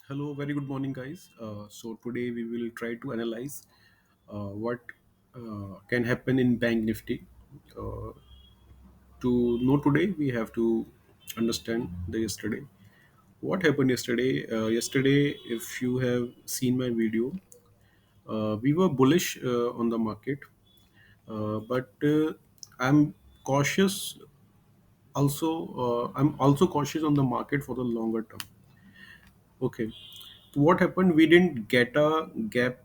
Hello, very good morning, guys. So today we will try to analyze what can happen in Bank Nifty. Uh, to know today, we have to understand the yesterday. What happened yesterday? Yesterday, if you have seen my video, we were bullish on the market, but I'm cautious. I'm also cautious on the market for the longer term. Okay. What happened? We didn't get a gap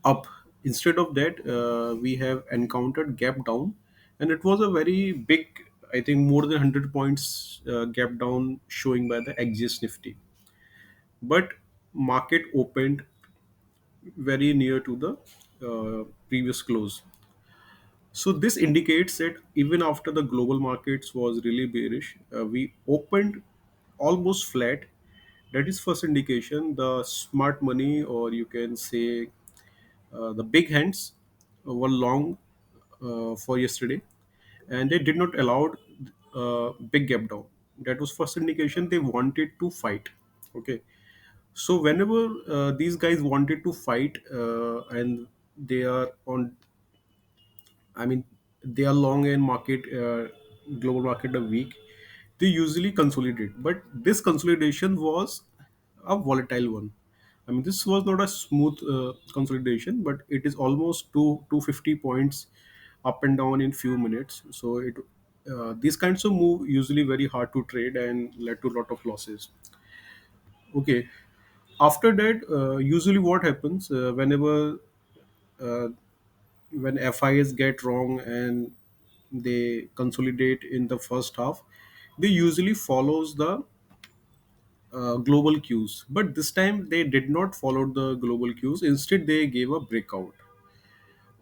up. Instead of that, we have encountered gap down, and it was a very big, I think, more than 100 points gap down showing by the Axis Nifty. But market opened very near to the previous close. So this indicates that even after the global markets was really bearish, we opened almost flat. That is first indication. The smart money, or you can say the big hands, were long for yesterday, and they did not allow big gap down. That was first indication they wanted to fight. Okay, so whenever these guys wanted to fight, and they are on, I mean, they are long in market, global market a week. They usually consolidate, but this consolidation was a volatile one. I mean, this was not a smooth consolidation, but it is almost 250 points up and down in few minutes. So it these kinds of move usually very hard to trade and led to a lot of losses. Okay, after that, usually what happens whenever uh, when FIs get wrong and they consolidate in the first half, they usually follows the global cues. But this time they did not follow the global cues. Instead, they gave a breakout.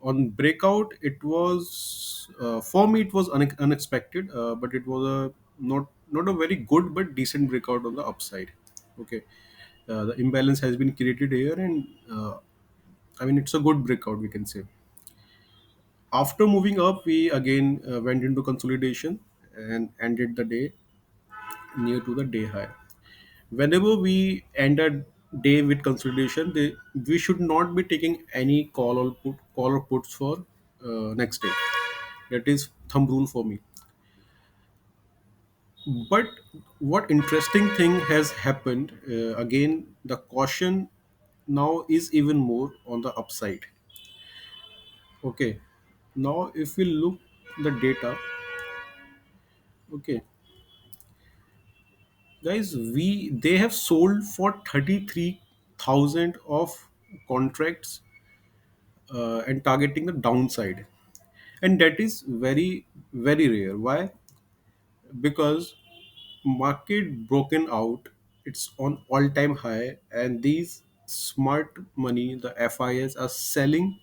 On breakout, it was for me it was unexpected, but it was a not a very good but decent breakout on the upside. Okay, the imbalance has been created here, and I mean it's a good breakout, we can say. After moving up, we again went into consolidation and ended the day near to the day high. Whenever we end a day with consolidation, we should not be taking any call or puts for next day. That is thumb rule for me. But what interesting thing has happened? Again, the caution now is even more on the upside. Okay. Now, if we look the data, okay, guys, we they have sold for 33,000 of contracts and targeting the downside, and that is very very rare. Why? Because market broken out, it's on all time high, and these smart money, the FIS, are selling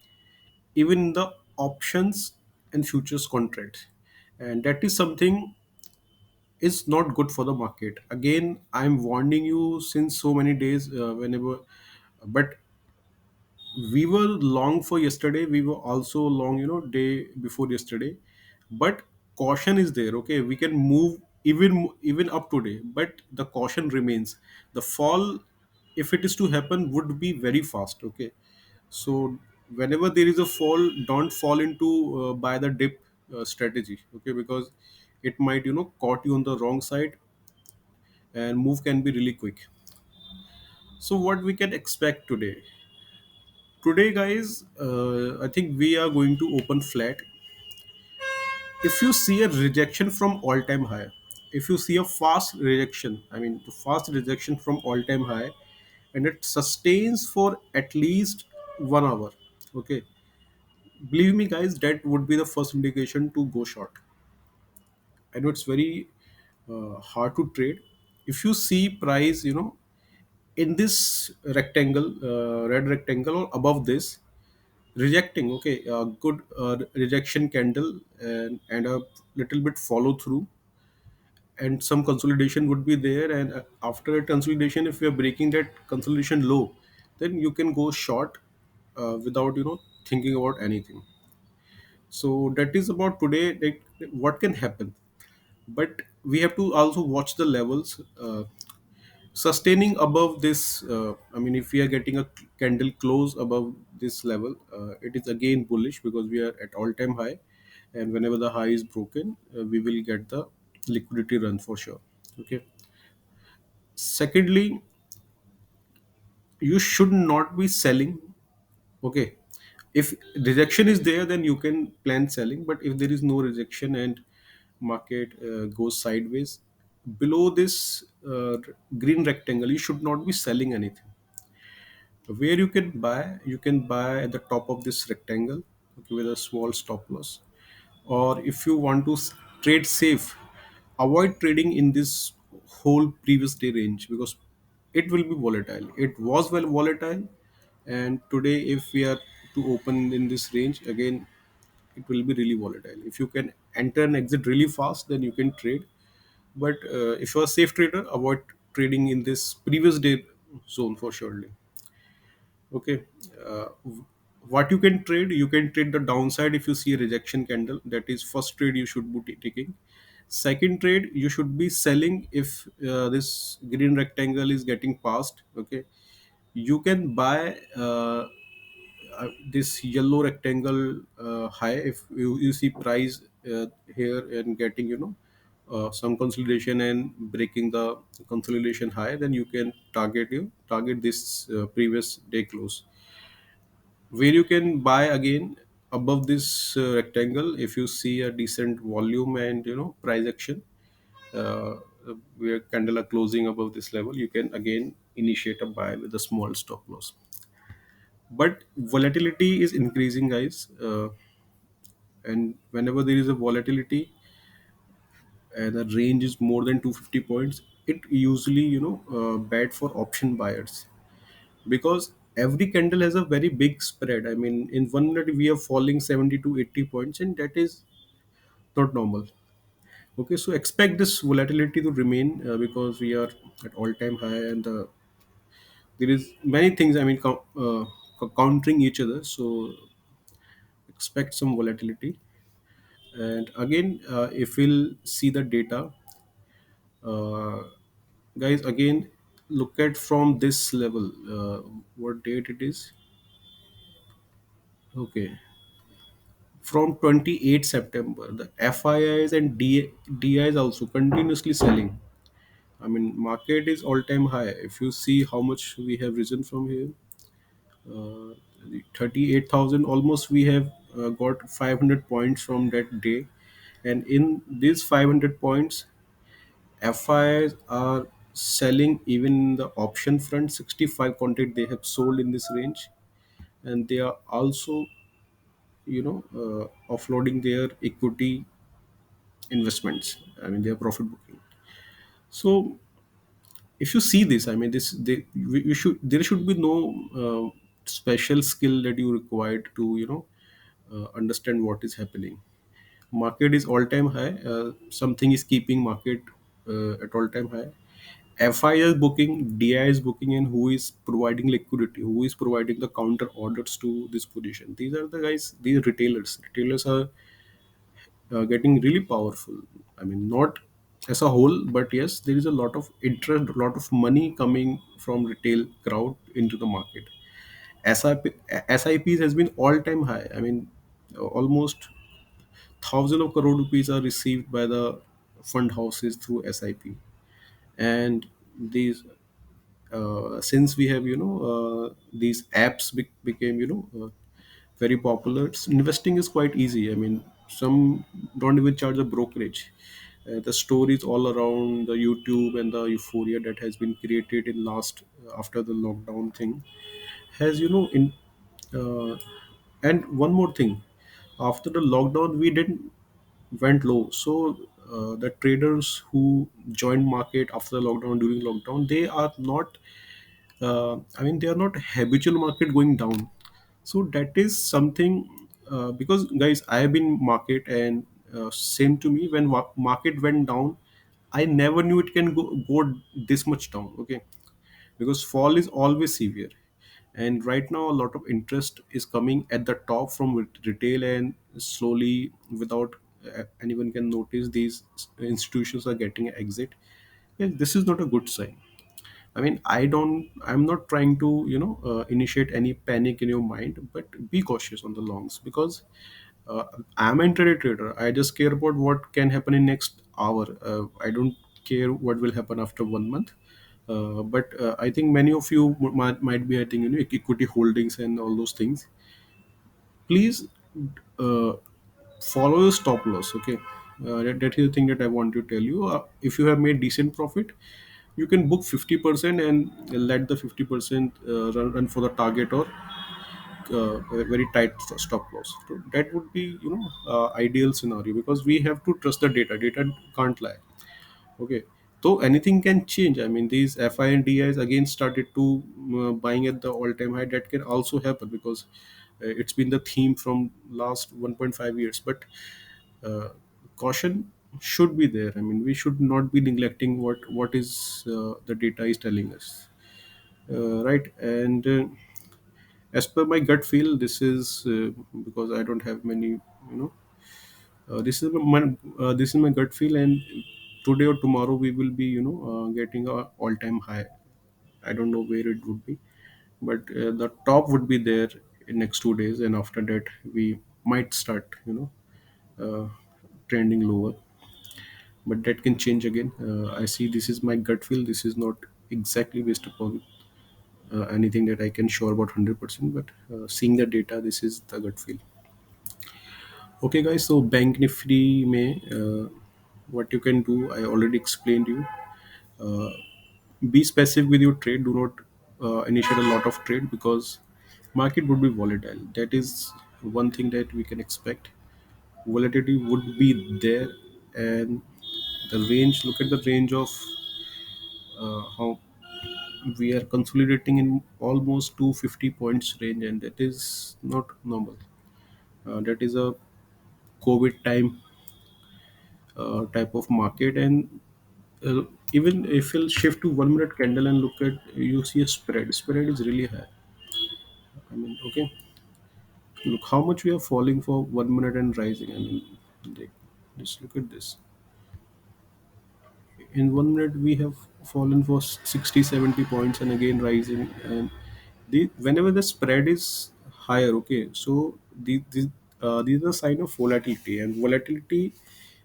even the options and futures contracts, and that is something is not good for the market. Again, I'm warning you since so many days, whenever, but we were long for yesterday, we were also long, day before yesterday, but caution is there. Okay, we can move even up today, but the caution remains. The fall, if it is to happen, would be very fast. Okay, so whenever there is a fall, don't fall into buy the dip strategy. Okay, because it might, caught you on the wrong side, and move can be really quick. So what we can expect today? Today, guys, I think we are going to open flat. If you see a rejection from all-time high, if you see a fast rejection, I mean fast rejection from all-time high, and it sustains for at least 1 hour, okay, believe me, guys, that would be the first indication to go short. I know it's very hard to trade. If you see price, in this rectangle, red rectangle or above this, rejecting, okay, a good rejection candle, and a little bit follow through, and some consolidation would be there, and after a consolidation, if we are breaking that consolidation low, then you can go short without, thinking about anything. So that is about today, like, what can happen. But we have to also watch the levels. sustaining above this, I mean, if we are getting a candle close above this level, it is again bullish because we are at all time high, and whenever the high is broken, we will get the liquidity run for sure. Okay. Secondly, you should not be selling. Okay. If rejection is there, then you can plan selling, but if there is no rejection and market goes sideways below this green rectangle, you should not be selling anything. Where you can buy at the top of this rectangle, okay, with a small stop loss. Or if you want to trade safe, avoid trading in this whole previous day range because it will be volatile. It was well volatile, and today if we are to open in this range again, it will be really volatile. If you can enter and exit really fast, then you can trade. But if you're a safe trader, avoid trading in this previous day zone for surely. Okay. What you can trade the downside if you see a rejection candle. That is first trade you should be taking. Second trade you should be selling if this green rectangle is getting passed. Okay. You can buy this yellow rectangle high if you see price here and getting, some consolidation and breaking the consolidation high, then you can target this previous day close. Where you can buy again above this rectangle if you see a decent volume and price action, uh, where candle are closing above this level, you can again initiate a buy with a small stop loss. But volatility is increasing, guys, and whenever there is a volatility and the range is more than 250 points, it usually bad for option buyers because every candle has a very big spread. I mean, in 1 minute we are falling 70 to 80 points, and that is not normal. Okay, so expect this volatility to remain because we are at all time high, and there is many things, I mean, countering each other. So expect some volatility. And again, if we'll see the data, uh, guys, again, look at from this level, what date it is. Okay, from 28 September, the FIIs and DIs also continuously selling. I mean, market is all time high. If you see how much we have risen from here, uh, 38,000 almost, we have got 500 points from that day. And in these 500 points, FIIs are selling even in the option front. 65 contract they have sold in this range, and they are also offloading their equity investments. I mean, their profit booking. So if you see this, I mean, we should there should be no special skill that you required to understand what is happening. Market is all time high. Something is keeping market at all time high. FI is booking, DI is booking, and who is providing liquidity, who is providing the counter orders to this position. These are the guys, these retailers. Retailers are getting really powerful. I mean, not as a whole, but yes, there is a lot of interest, a lot of money coming from retail crowd into the market. SIPs has been all time high. I mean, almost thousand of crore rupees are received by the fund houses through SIP, and these since we have these apps became very popular. Investing is quite easy. I mean, some don't even charge a brokerage. The stories all around the YouTube and the euphoria that has been created in last after the lockdown thing has in uh, and one more thing, after the lockdown we didn't went low. So the traders who joined market after the lockdown, during lockdown, they are not I mean, they are not habitual market going down. So that is something, because guys, I have been market, and same to me, when market went down, I never knew it can go this much down. Okay, because fall is always severe, and right now a lot of interest is coming at the top from retail, and slowly, without anyone can notice, these institutions are getting exit. Yeah, this is not a good sign. I'm not trying to initiate any panic in your mind, but be cautious on the longs, because uh, I'm an intraday trader. I just care about what can happen in next hour. I don't care what will happen after 1 month. But I think many of you might be having equity holdings and all those things. Please uh, follow your stop loss. Okay, that is the thing that I want to tell you. If you have made decent profit, you can book 50% and let the 50% run for the target, or a very tight stop loss. So that would be ideal scenario, because we have to trust the data can't lie. Okay, so anything can change. I mean, these FI and DIs again started to buying at the all-time high. That can also happen, because it's been the theme from last 1.5 years. But uh, caution should be there. I mean, we should not be neglecting what is the data is telling us, right? And as per my gut feel, this is because I don't have many, this is my gut feel, and today or tomorrow we will be getting a all time high. I don't know where it would be, but the top would be there in next 2 days, and after that we might start uh, trending lower, but that can change again. I see, this is my gut feel. This is not exactly based upon anything that I can sure about 100%, but seeing the data, this is the gut feel. Okay, guys. So Bank Nifty may what you can do, I already explained you. Uh, be specific with your trade. Do not initiate a lot of trade, because market would be volatile. That is one thing that we can expect. Volatility would be there, and the range. Look at the range of how we are consolidating in almost 250 points range, and that is not normal. That is a COVID time type of market. And uh, even if you'll shift to 1 minute candle and look at, you see a spread is really high. I mean, okay, look how much we are falling for 1 minute and rising. I mean, like, just look at this. In 1 minute we have fallen for 60, 70 points and again rising. And whenever the spread is higher, okay, so these are a sign of volatility, and volatility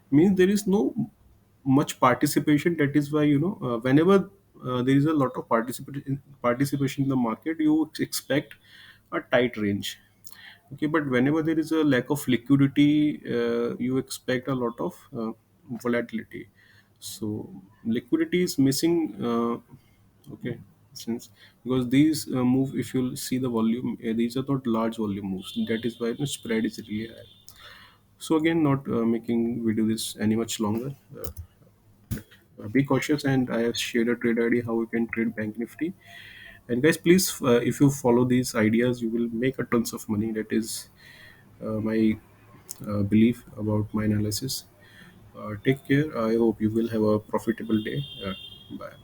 means there is no much participation. That is why whenever there is a lot of participation in the market, you expect a tight range. Okay, but whenever there is a lack of liquidity, you expect a lot of volatility. So liquidity is missing. Okay, since, because these move, if you see the volume, these are not large volume moves. That is why the spread is really high. So again, not making video this any much longer. Be cautious, and I have shared a trade ID how you can trade Bank Nifty. And guys, please, if you follow these ideas, you will make a tons of money. That is my belief about my analysis. Take care. I hope you will have a profitable day. Bye.